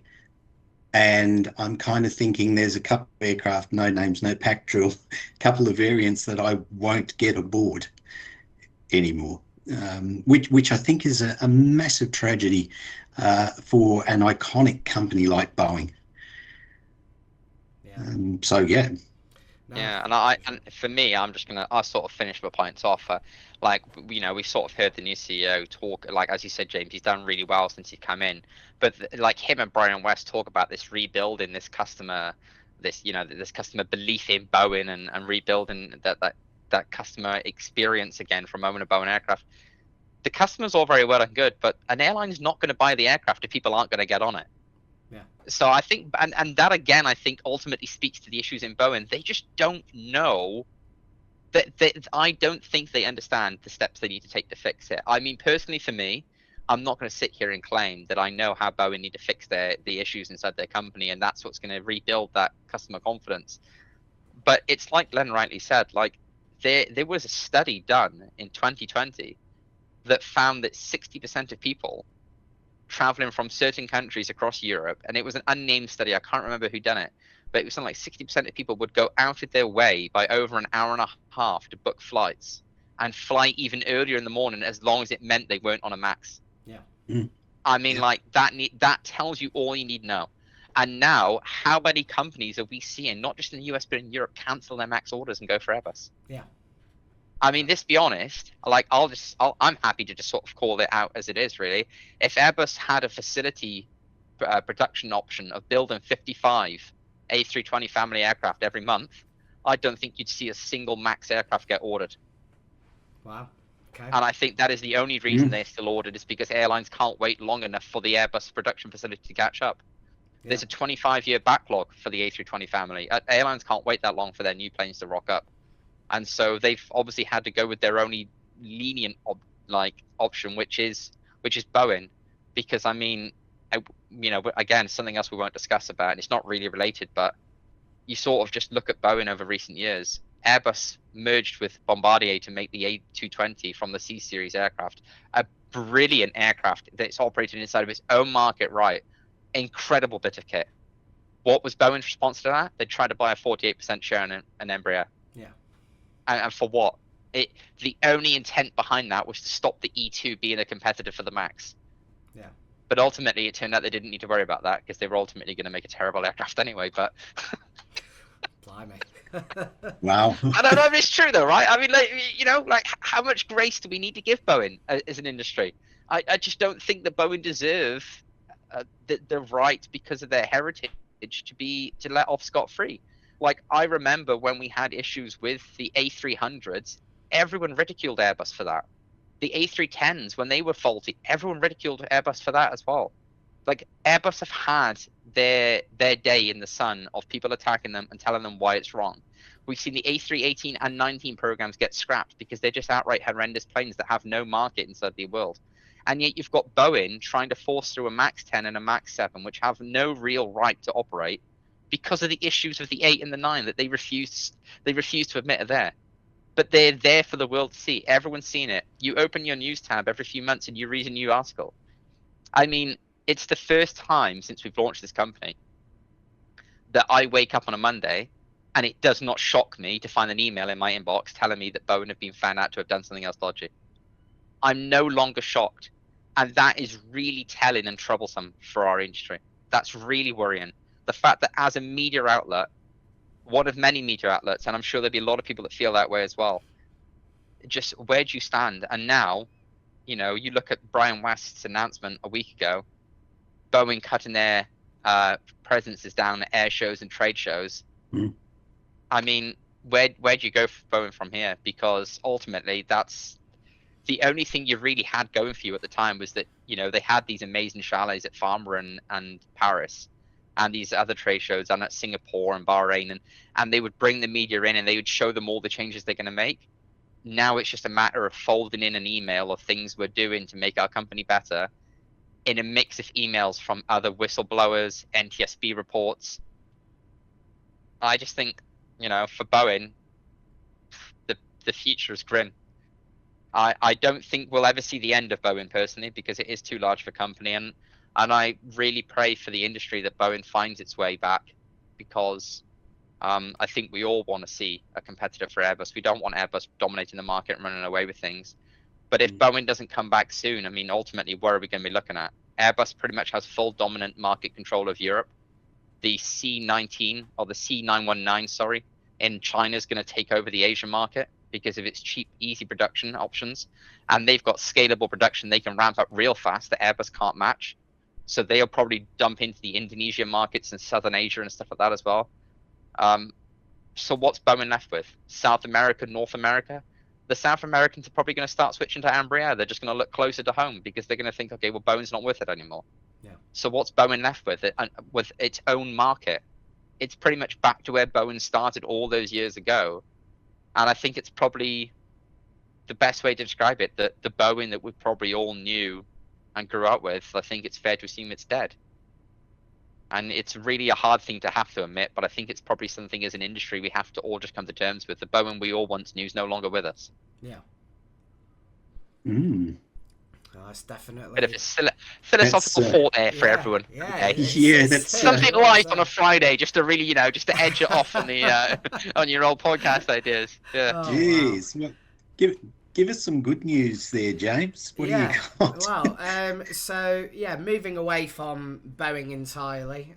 [SPEAKER 2] and I'm kind of thinking there's a couple of aircraft, no names, no pack drill, couple of variants that I won't get aboard anymore, which I think is a massive tragedy for an iconic company like Boeing.
[SPEAKER 1] Yeah.
[SPEAKER 2] So yeah.
[SPEAKER 3] No, yeah, and for me, I'll sort of finish my points off. Like, we sort of heard the new CEO talk, like, as you said, James, he's done really well since he's come in. But like him and Brian West talk about this rebuilding this customer belief in Boeing and rebuilding that customer experience again from owning a Boeing aircraft. The customer's all very well and good, but an airline's not going to buy the aircraft if people aren't going to get on it.
[SPEAKER 1] Yeah.
[SPEAKER 3] So I think, and that again, I think ultimately speaks to the issues in Boeing. They just don't know that. I don't think they understand the steps they need to take to fix it. I mean, personally, for me, I'm not going to sit here and claim that I know how Boeing need to fix the issues inside their company, and that's what's going to rebuild that customer confidence. But it's like Glenn rightly said, like there was a study done in 2020 that found that 60% of people traveling from certain countries across Europe, and it was an unnamed study, I can't remember who done it, but it was something like 60% of people would go out of their way by over an hour and a half to book flights and fly even earlier in the morning, as long as it meant they weren't on a max.
[SPEAKER 1] Yeah.
[SPEAKER 3] I mean, like that tells you all you need to know. And now, how many companies are we seeing, not just in the US but in Europe, cancel their max orders and go for Airbus?
[SPEAKER 1] Yeah.
[SPEAKER 3] I mean, let's be honest, like I'm happy to just sort of call it out as it is, really. If Airbus had a facility production option of building 55 A320 family aircraft every month, I don't think you'd see a single MAX aircraft get ordered.
[SPEAKER 1] Wow. Okay.
[SPEAKER 3] And I think that is the only reason they're still ordered, is because airlines can't wait long enough for the Airbus production facility to catch up. Yeah. There's a 25-year backlog for the A320 family. Airlines can't wait that long for their new planes to rock up. And so they've obviously had to go with their only lenient option, which is Boeing, because I mean, again, something else we won't discuss about, and it's not really related, but you sort of just look at Boeing over recent years. Airbus merged with Bombardier to make the A220 from the C series aircraft, a brilliant aircraft that's operated inside of its own market, right? Incredible bit of kit. What was Boeing's response to that? They tried to buy a 48% share in an Embraer.
[SPEAKER 1] Yeah.
[SPEAKER 3] And for what? The only intent behind that was to stop the E2 being a competitor for the MAX.
[SPEAKER 1] Yeah.
[SPEAKER 3] But ultimately, it turned out they didn't need to worry about that, because they were ultimately going to make a terrible aircraft anyway. But
[SPEAKER 1] blimey.
[SPEAKER 2] Wow.
[SPEAKER 3] I don't know if it's true though, right? I mean, like how much grace do we need to give Boeing as an industry? I just don't think that Boeing deserve the right, because of their heritage, to let off scot-free. Like, I remember when we had issues with the A300s, everyone ridiculed Airbus for that. The A310s, when they were faulty, everyone ridiculed Airbus for that as well. Like, Airbus have had their day in the sun of people attacking them and telling them why it's wrong. We've seen the A318 and 19 programs get scrapped because they're just outright horrendous planes that have no market inside the world. And yet you've got Boeing trying to force through a MAX 10 and a MAX 7, which have no real right to operate, because of the issues with the 8 and the 9 that they refuse to admit are there. But they're there for the world to see. Everyone's seen it. You open your news tab every few months and you read a new article. I mean, it's the first time since we've launched this company that I wake up on a Monday And it does not shock me to find an email in my inbox telling me that Boeing have been found out to have done something else dodgy. I'm no longer shocked. And that is really telling and troublesome for our industry. That's really worrying. The fact that as a media outlet, one of many media outlets, and I'm sure there'll be a lot of people that feel that way as well, just where do you stand? And now, you know, you look at Brian West's announcement a week ago, Boeing cutting their presences down at air shows and trade shows. I mean, where do you go for Boeing from here? Because ultimately, that's the only thing you really had going for you at the time was that, you know, they had these amazing chalets at Farnborough and Paris and these other trade shows and at Singapore and Bahrain, and they would bring the media in and they would show them all the changes they're going to make. Now it's just a matter of folding in an email of things we're doing to make our company better in a mix of emails from other whistleblowers, NTSB reports. I just think, you know, for Boeing, the future is grim. I don't think we'll ever see the end of Boeing personally, because it is too large for a company, and I really pray for the industry that Boeing finds its way back, because I think we all want to see a competitor for Airbus. We don't want Airbus dominating the market and running away with things. But if Boeing doesn't come back soon, I mean, ultimately, where are we going to be looking at? Airbus pretty much has full dominant market control of Europe. The C19 or the C919, sorry, in China is going to take over the Asian market because of its cheap, easy production options. And they've got scalable production they can ramp up real fast that Airbus can't match. So they'll probably dump into the Indonesia markets and Southern Asia and stuff like that as well. So what's Boeing left with? South America, North America? The South Americans are probably going to start switching to Embraer. They're just going to look closer to home because they're going to think, okay, well, Boeing's not worth it anymore.
[SPEAKER 1] Yeah.
[SPEAKER 3] So what's Boeing left with? With its own market? It's pretty much back to where Boeing started all those years ago. And I think it's probably the best way to describe it, that the Boeing that we probably all knew and grew up with, I think it's fair to assume it's dead. And it's really a hard thing to have to admit, but I think it's probably something as an industry we have to all just come to terms with. The Boeing we all once knew is no longer with us.
[SPEAKER 1] Yeah. Oh, that's definitely
[SPEAKER 3] bit of a philosophical thought there for everyone.
[SPEAKER 1] Yeah,
[SPEAKER 3] okay.
[SPEAKER 2] That's
[SPEAKER 3] something light on a Friday, just to really, just to edge it off on the on your old podcast ideas. Yeah.
[SPEAKER 2] Oh, jeez, wow. Well, give us some good news there, James. What do you got?
[SPEAKER 1] Well, so moving away from Boeing entirely.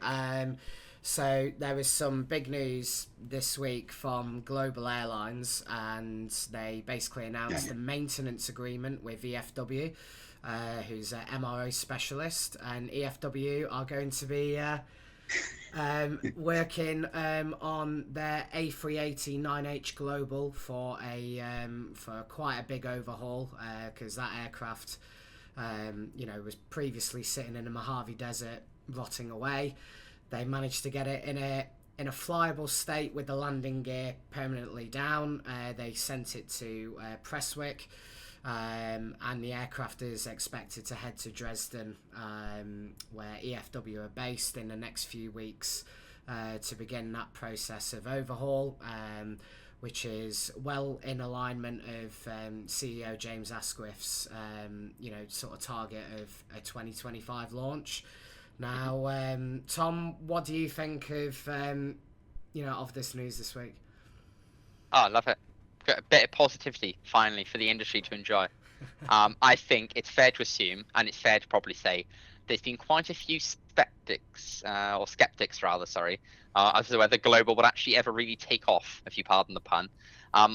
[SPEAKER 1] So there was some big news this week from Global Airlines, and they basically announced a maintenance agreement with EFW, who's an MRO specialist, and EFW are going to be working on their A380 9H Global for quite a big overhaul, because that aircraft was previously sitting in the Mojave Desert rotting away. They managed to get it in a flyable state with the landing gear permanently down. They sent it to Prestwick, and the aircraft is expected to head to Dresden, where EFW are based, in the next few weeks to begin that process of overhaul, which is well in alignment of CEO James Asquith's sort of target of a 2025 launch. Now, Tom, what do you think of of this news this week?
[SPEAKER 3] Oh, I love it. Got a bit of positivity finally for the industry to enjoy. I think it's fair to assume, and it's fair to probably say, there's been quite a few skeptics as to whether Global would actually ever really take off, if you pardon the pun.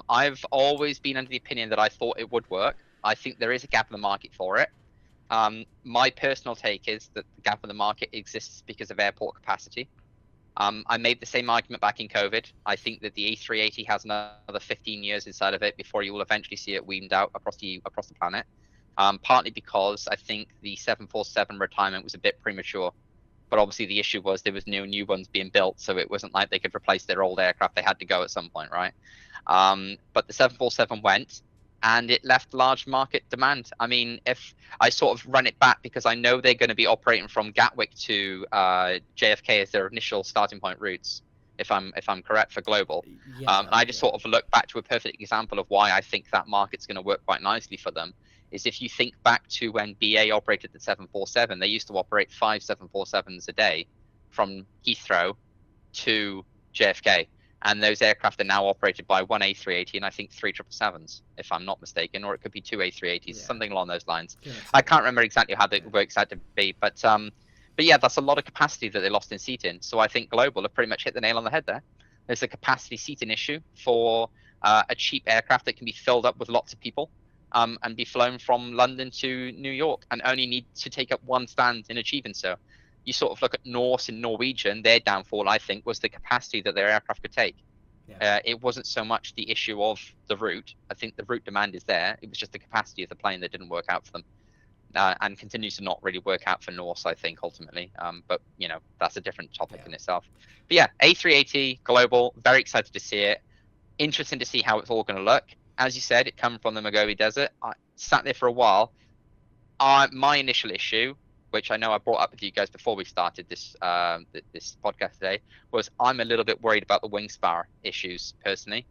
[SPEAKER 3] I've always been under the opinion that I thought it would work. I think there is a gap in the market for it. My personal take is that the gap in the market exists because of airport capacity. I made the same argument back in COVID. I think that the A380 has another 15 years inside of it before you will eventually see it weaned out across the planet. Partly because I think the 747 retirement was a bit premature, but obviously the issue was there was no new ones being built, so it wasn't like they could replace their old aircraft. They had to go at some point, right? But the 747 went, and it left large market demand. I mean, if I sort of run it back, because I know they're going to be operating from Gatwick to JFK as their initial starting point routes, if I'm correct, for Global. I just sort of look back to a perfect example of why I think that market's going to work quite nicely for them. Is if you think back to when BA operated the 747, they used to operate 5 747s a day from Heathrow to JFK. And those aircraft are now operated by one A380 and I think three 777s, if I'm not mistaken, or it could be two A380s, something along those lines. I can't remember exactly how it works out to be, but yeah, that's a lot of capacity that they lost in seating. So I think Global have pretty much hit the nail on the head there. There's a capacity seating issue for a cheap aircraft that can be filled up with lots of people and be flown from London to New York and only need to take up one stand in achieving so. You sort of look at Norse and Norwegian, their downfall, I think, was the capacity that their aircraft could take. Yeah. It wasn't so much the issue of the route. I think the route demand is there. It was just the capacity of the plane that didn't work out for them. And continues to not really work out for Norse, I think, ultimately. But, that's a different topic in itself. But yeah, A380, Global, very excited to see it. Interesting to see how it's all going to look. As you said, it comes from the Mojave Desert. I sat there for a while. My initial issue, which I know I brought up with you guys before we started this this podcast today, was I'm a little bit worried about the wing spar issues personally.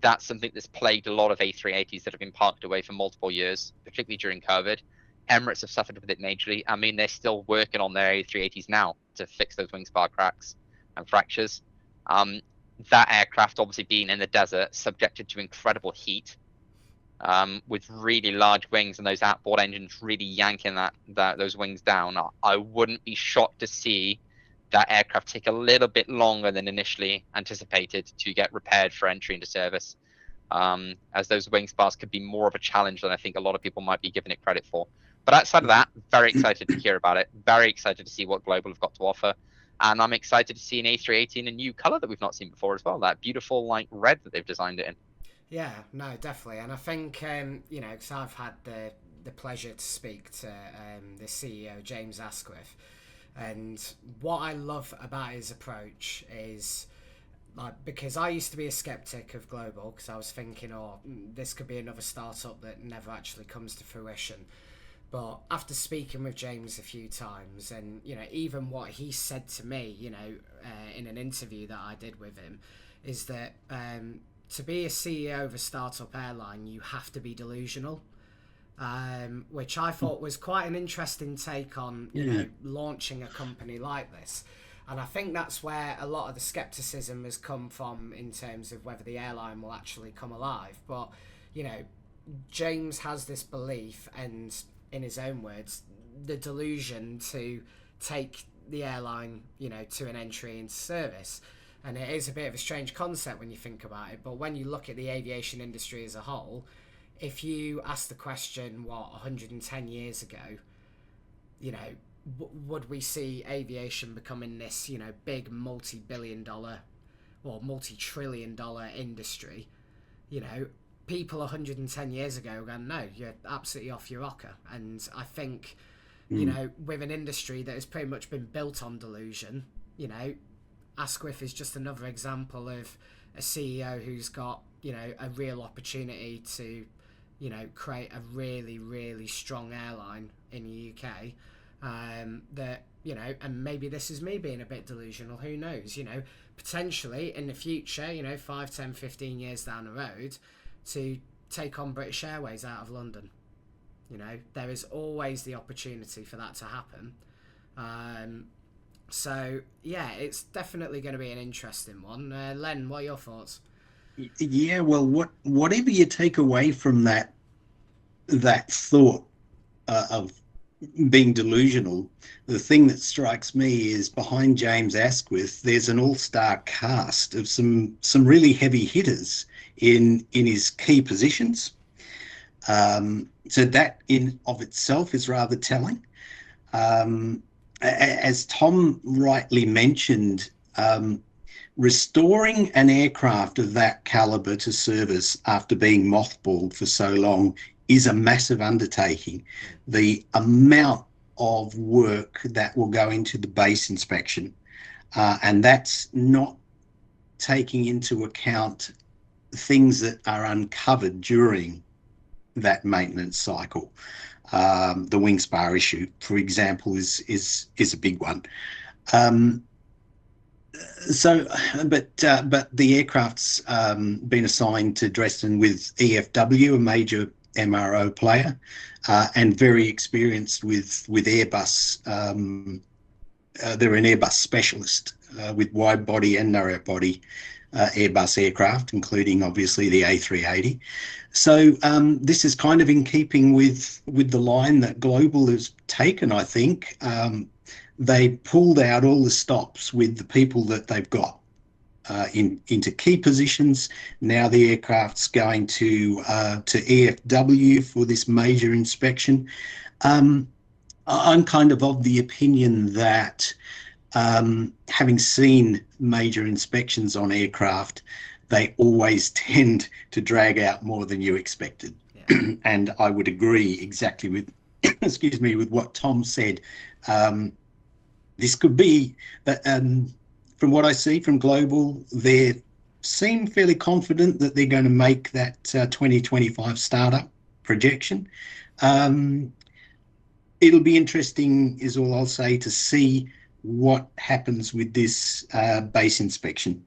[SPEAKER 3] That's something that's plagued a lot of A380s that have been parked away for multiple years, particularly during COVID. Emirates have suffered with it majorly. I mean, they're still working on their A380s now to fix those wing spar cracks and fractures. That aircraft obviously being in the desert, subjected to incredible heat, with really large wings and those outboard engines really yanking those wings down, I wouldn't be shocked to see that aircraft take a little bit longer than initially anticipated to get repaired for entry into service, as those wing spars could be more of a challenge than I think a lot of people might be giving it credit for. But outside of that, very excited to hear about it. Very excited to see what Global have got to offer. And I'm excited to see an A380 in a new color that we've not seen before as well, that beautiful like red that they've designed it in.
[SPEAKER 1] Yeah, no, definitely. And I think, because I've had the pleasure to speak to the CEO, James Asquith, and what I love about his approach is, because I used to be a skeptic of Global, because I was thinking, this could be another startup that never actually comes to fruition. But after speaking with James a few times, and, even what he said to me, in an interview that I did with him, is that to be a CEO of a startup airline, you have to be delusional, which I thought was quite an interesting take on, launching a company like this. And I think that's where a lot of the skepticism has come from in terms of whether the airline will actually come alive. But, James has this belief and, in his own words, the delusion to take the airline, to an entry into service. And it is a bit of a strange concept when you think about it, but when you look at the aviation industry as a whole, if you ask the question, 110 years ago, would we see aviation becoming this, big multi-billion-dollar or multi-trillion-dollar industry? People 110 years ago were going, no, you're absolutely off your rocker. And I think, with an industry that has pretty much been built on delusion, Asquith is just another example of a CEO who's got, a real opportunity to, create a really, really strong airline in the UK. That, and maybe this is me being a bit delusional, who knows, potentially in the future, 5, 10, 15 years down the road, to take on British Airways out of London. There is always the opportunity for that to happen. So, yeah, it's definitely going to be an interesting one. Len, what are your thoughts?
[SPEAKER 2] Yeah, well, whatever you take away from that thought of being delusional, the thing that strikes me is behind James Asquith, there's an all-star cast of some really heavy hitters in his key positions. So that in of itself is rather telling. As Tom rightly mentioned, restoring an aircraft of that caliber to service after being mothballed for so long is a massive undertaking. The amount of work that will go into the base inspection, and that's not taking into account things that are uncovered during that maintenance cycle. The wing spar issue, for example, is a big one. But the aircraft's been assigned to Dresden with EFW, a major MRO player, and very experienced with Airbus. They're an Airbus specialist with wide body and narrow body Airbus aircraft, including obviously the A380. So this is kind of in keeping with the line that Global has taken, I think. They pulled out all the stops with the people that they've got into key positions. Now the aircraft's going to EFW for this major inspection. I'm kind of the opinion that having seen major inspections on aircraft, they always tend to drag out more than you expected. Yeah. And I would agree exactly with, excuse me, with what Tom said. This could be that, from what I see from Global, they seem fairly confident that they're going to make that 2025 startup projection. It'll be interesting, is all I'll say, to see what happens with this base inspection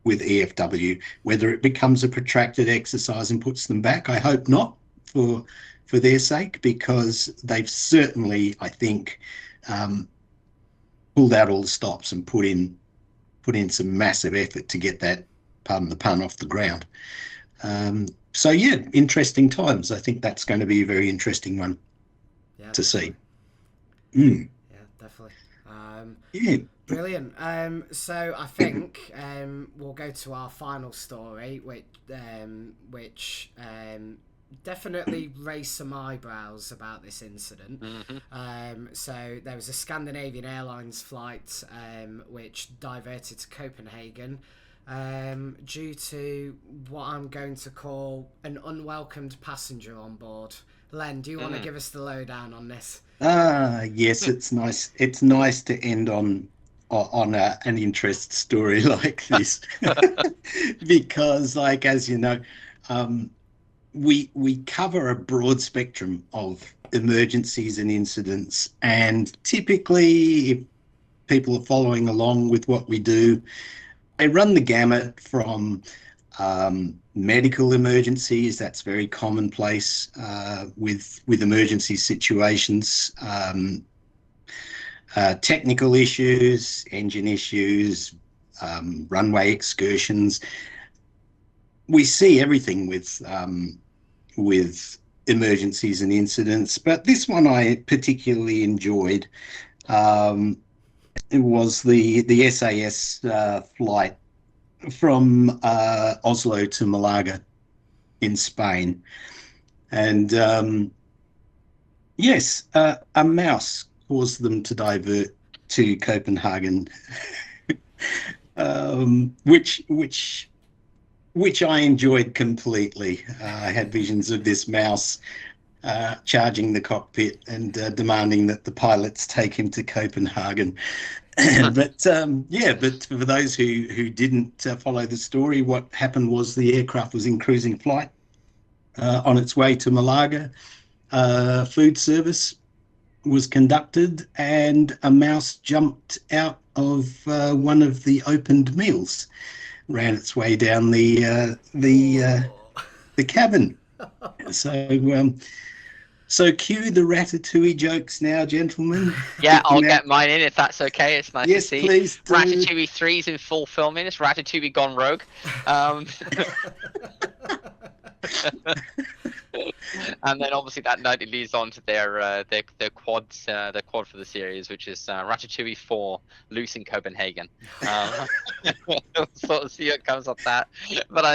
[SPEAKER 2] with EFW, whether it becomes a protracted exercise and puts them back. I hope not, for their sake, because they've certainly, I think, pulled out all the stops and put in some massive effort to get that, pardon the pun, off the ground. So yeah, interesting times. I think that's going to be a very interesting one to see.
[SPEAKER 1] Yeah, definitely.
[SPEAKER 2] Yeah.
[SPEAKER 1] Brilliant. So I think we'll go to our final story, which definitely raised some eyebrows about this incident. Mm-hmm. So there was a Scandinavian Airlines flight which diverted to Copenhagen due to what I'm going to call an unwelcomed passenger on board. Len, do you want to give us the lowdown on this?
[SPEAKER 2] Yes, it's nice. It's nice to end on an interest story like this, because, like, as you know, we cover a broad spectrum of emergencies and incidents, and typically, if people are following along with what we do, they run the gamut from medical emergencies. That's very commonplace with emergency situations. Technical issues, engine issues, runway excursions. We see everything with emergencies and incidents, but this one I particularly enjoyed. It was the SAS flight from Oslo to Malaga in Spain. And yes, a mouse caused them to divert to Copenhagen, which I enjoyed completely. I had visions of this mouse charging the cockpit and demanding that the pilots take him to Copenhagen. But for those who didn't follow the story, what happened was the aircraft was in cruising flight on its way to Malaga. Food service was conducted, and a mouse jumped out of one of the opened meals, ran its way down the cabin. So cue the Ratatouille jokes now, gentlemen.
[SPEAKER 3] Yeah, I'll get mine in if that's okay. It's nice to see.
[SPEAKER 2] Please do.
[SPEAKER 3] Ratatouille 3's in full filming. It's Ratatouille gone rogue. And then obviously that note it leads on to their quad for the series, which is Ratatouille 4 Loose in Copenhagen. We'll sort of see what comes off that. But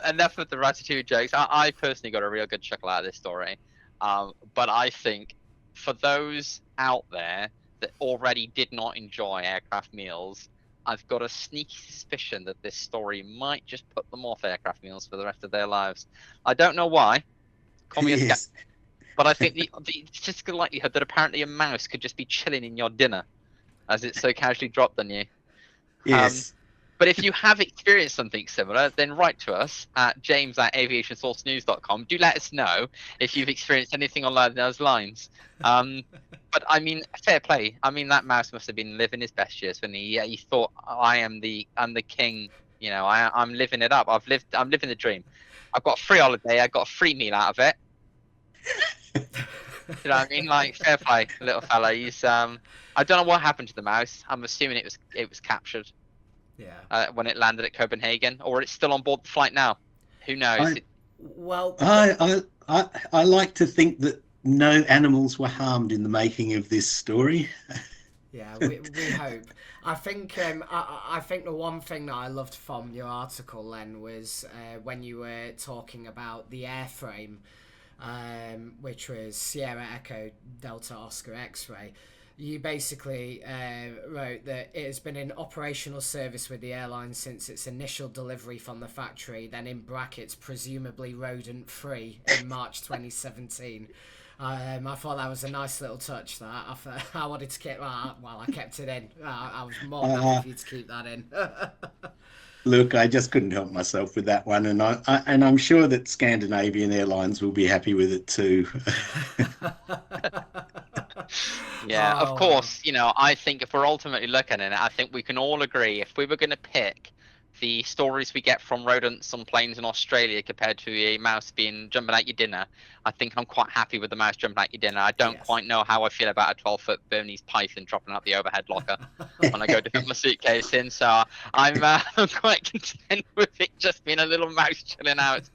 [SPEAKER 3] enough of the Ratatouille jokes. I personally got a real good chuckle out of this story. But I think for those out there that already did not enjoy aircraft meals, I've got a sneaky suspicion that this story might just put them off aircraft meals for the rest of their lives. I don't know why. Call me a skeptic, but I think the statistical likelihood that apparently a mouse could just be chilling in your dinner as it's so casually dropped on you.
[SPEAKER 2] Yes.
[SPEAKER 3] But if you have experienced something similar, then write to us at james@aviationsourcenews.com. Do let us know if you've experienced anything along those lines. But I mean, fair play. I mean, that mouse must have been living his best years when he thought, I'm the king. You know, I'm living it up. I'm living the dream. I've got a free holiday. I got a free meal out of it. You know what I mean? Like, fair play, little fella. He's I don't know what happened to the mouse. I'm assuming it was captured. when it landed at Copenhagen, or it's still on board the flight now. Who knows?
[SPEAKER 1] Well,
[SPEAKER 2] I like to think that no animals were harmed in the making of this story.
[SPEAKER 1] Yeah, we hope. I think I think the one thing that I loved from your article, Len, was when you were talking about the airframe, which was Sierra Echo Delta Oscar X-ray. You basically wrote that it has been in operational service with the airline since its initial delivery from the factory, then in brackets, presumably rodent-free in March 2017. I thought that was a nice little touch. That I wanted to keep. Well, I kept it in. I was more than happy for you to keep that in.
[SPEAKER 2] Look, I just couldn't help myself with that one, and I'm sure that Scandinavian Airlines will be happy with it too.
[SPEAKER 3] Yeah, of course. I think if we're ultimately looking at it, I think we can all agree if we were going to pick the stories we get from rodents on planes in Australia compared to a mouse jumping at your dinner, I think I'm quite happy with the mouse jumping at your dinner. I don't quite know how I feel about a 12-foot Burmese python dropping out the overhead locker when I go to put my suitcase in. So I'm quite content with it just being a little mouse chilling out.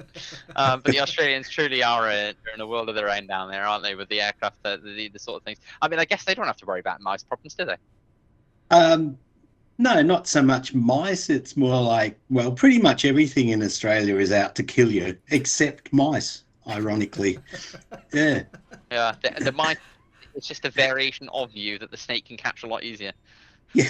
[SPEAKER 3] But the Australians truly are in a world of their own down there, aren't they, with the aircraft, the sort of things. I mean, I guess they don't have to worry about mouse problems, do they?
[SPEAKER 2] No, not so much mice. It's more like, well, pretty much everything in Australia is out to kill you, except mice, ironically. Yeah.
[SPEAKER 3] Yeah, the mice, it's just a variation of you that the snake can catch a lot easier.
[SPEAKER 2] Yeah.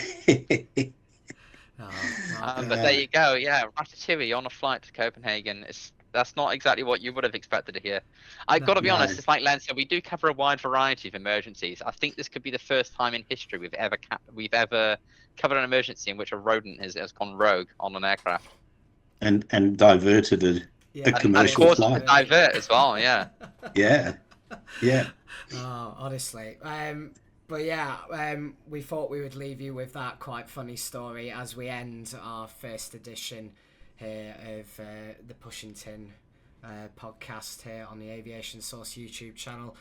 [SPEAKER 3] But there you go. Yeah, Ratatouille on a flight to Copenhagen. That's not exactly what you would have expected to hear. I've got to be honest, it's like Len said, we do cover a wide variety of emergencies. I think this could be the first time in history we've ever covered an emergency in which a rodent has gone rogue on an aircraft.
[SPEAKER 2] And diverted a commercial
[SPEAKER 3] and
[SPEAKER 2] flight.
[SPEAKER 3] Divert as well, yeah.
[SPEAKER 2] Yeah.
[SPEAKER 1] Oh, honestly. But yeah, we thought we would leave you with that quite funny story as we end our first edition here of the Pushington podcast here on the AviationSource YouTube channel.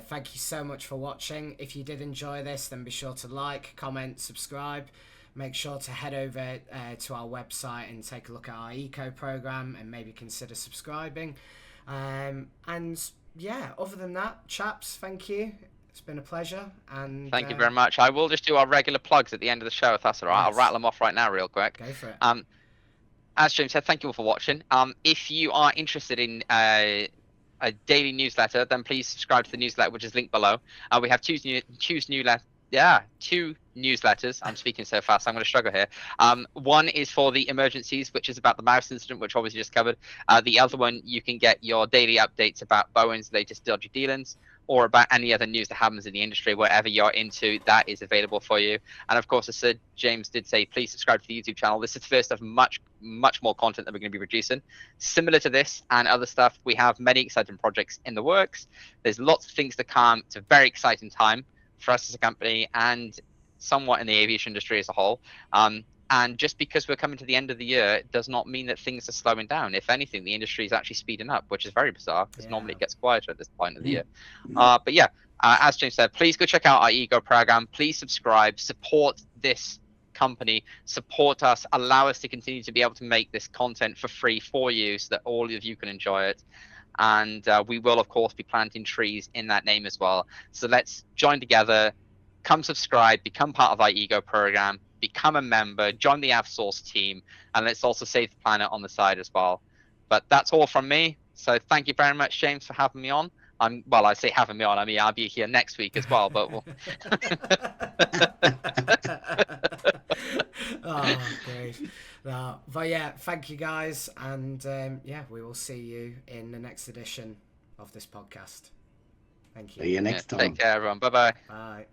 [SPEAKER 1] Thank you so much for watching. If you did enjoy this, then be sure to like, comment, subscribe. Make sure to head over to our website and take a look at our eco program and maybe consider subscribing. And yeah, other than that, chaps, thank you. It's been a pleasure. And
[SPEAKER 3] thank you very much. I will just do our regular plugs at the end of the show, if that's all right. Yes. I'll rattle them off right now real quick.
[SPEAKER 1] Go for it.
[SPEAKER 3] As James said, thank you all for watching. If you are interested in a daily newsletter, then please subscribe to the newsletter, which is linked below. We have two newsletters. I'm speaking so fast, I'm going to struggle here. One is for the emergencies, which is about the mouse incident, which obviously just covered. The other one, you can get your daily updates about Boeing's latest dodgy dealings, or about any other news that happens in the industry, whatever you're into, that is available for you. And of course, as Sir James did say, please subscribe to the YouTube channel. This is the first of much more content that we're going to be producing. Similar to this and other stuff, we have many exciting projects in the works. There's lots of things to come. It's a very exciting time for us as a company and somewhat in the aviation industry as a whole. And just because we're coming to the end of the year, it does not mean that things are slowing down. If anything, the industry is actually speeding up, which is very bizarre because normally it gets quieter at this point of the year. But yeah, as James said, please go check out our Ego program. Please subscribe, support this company, support us, allow us to continue to be able to make this content for free for you so that all of you can enjoy it. And we will, of course, be planting trees in that name as well. So let's join together, come subscribe, become part of our Ego program, become a member, join the AviationSource team, and let's also save the planet on the side as well. But that's all from me. So thank you very much, James, for having me on. I say having me on. I mean, I'll be here next week as well. But
[SPEAKER 1] oh, great. But yeah, thank you guys, and yeah, we will see you in the next edition of this podcast. Thank you.
[SPEAKER 2] See you next time.
[SPEAKER 3] Take care, everyone. Bye-bye.
[SPEAKER 1] Bye.